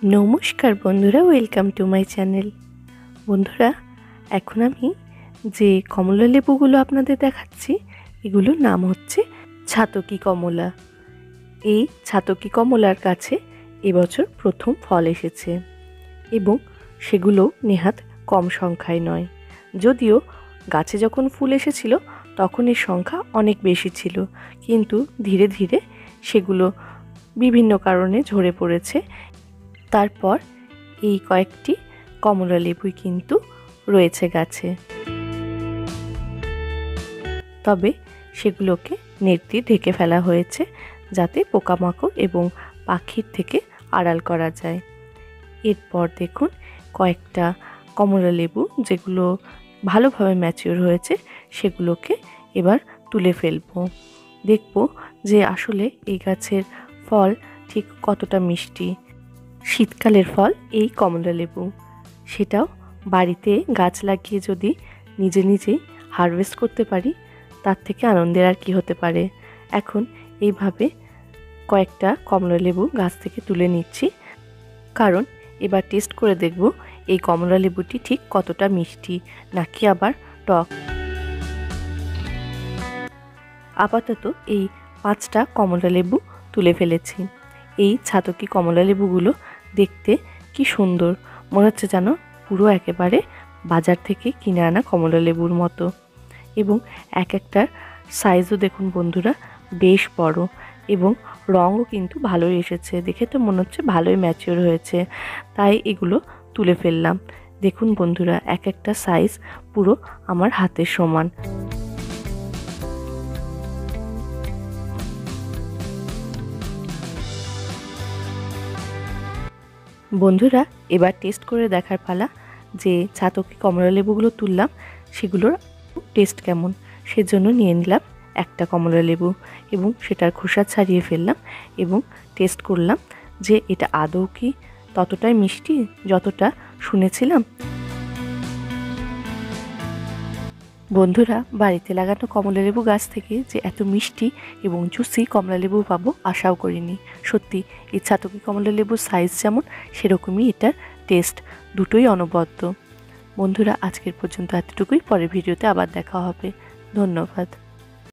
নমস্কার বন্ধুরা, welcome to my channel. বন্ধুরা, এখন আমি যে কমলা লেবুগুলো আপনাদের দেখাচ্ছি এগুলোর নাম হচ্ছে ছাতকি কমলা। এই ছাতকি কমলার কাছে এবছর প্রথম ফল এসেছে এবং সেগুলো নেহাত কম সংখ্যায় নয়। যদিও গাছে যখন ফুল এসেছিল তখন এর সংখ্যা অনেক বেশি ছিল, কিন্তু ধীরে ধীরে সেগুলো বিভিন্ন কারণে ঝরে পড়েছে। তারপর এই কয়েকটি কমলা লেবুই কিন্তু রয়েছে গাছে, তবে সেগুলোকে নেট দিয়ে ঢেকে ফেলা হয়েছে যাতে পোকামাকড় এবং পাখির থেকে আড়াল করা যায়। এরপর দেখুন কয়েকটা কমলা লেবু যেগুলো ভালোভাবে ম্যাচিওর হয়েছে সেগুলোকে এবার তুলে ফেলবো। দেখব যে আসলে এই গাছের ফল ঠিক কতটা মিষ্টি। শীতকালের ফল এই কমলা লেবু, সেটাও বাড়িতে গাছ লাগিয়ে যদি নিজে নিজেই হারভেস্ট করতে পারি তার থেকে আনন্দের আর কি হতে পারে। এখন এইভাবে কয়েকটা কমলা লেবু গাছ থেকে তুলে নিচ্ছি, কারণ এবার টেস্ট করে দেখব এই কমলা লেবুটি ঠিক কতটা মিষ্টি নাকি আবার টক। আপাতত এই 5টা কমলা লেবু তুলে ফেলেছি। এই ছাতকি কমলা লেবুগুলো দেখতে কি সুন্দর, মনে হচ্ছে যেন পুরো একেবারে বাজার থেকে কিনে আনা কমলা লেবুর মতো। এবং এক একটার সাইজও দেখুন বন্ধুরা বেশ বড়, এবং রঙও কিন্তু ভালোই এসেছে, দেখে তো মনে হচ্ছে ভালোই ম্যাচিওর হয়েছে, তাই এগুলো তুলে ফেললাম। দেখুন বন্ধুরা, এক একটা সাইজ পুরো আমার হাতের সমান। বন্ধুরা, এবার টেস্ট করে দেখার পালা যে ছাতকি কমলা লেবুগুলো তুললাম সেগুলোর টেস্ট কেমন। সেজন্য নিয়ে নিলাম একটা কমলা লেবু এবং সেটার খোসা ছাড়িয়ে ফেললাম এবং টেস্ট করলাম যে এটা আদৌ কি ততটাই মিষ্টি যতটা শুনেছিলাম। বন্ধুরা, বাড়িতে লাগানো কমলা লেবু গাছ থেকে যে এত মিষ্টি এবং জুসি কমলা লেবু পাবো আশাও করিনি। সত্যি এই ছাতকি কমলা লেবুর সাইজ যেমন সেরকমই এটার টেস্ট, দুটোই অনবদ্য। বন্ধুরা, আজকের পর্যন্ত এতটুকুই, পরের ভিডিওতে আবার দেখা হবে। ধন্যবাদ।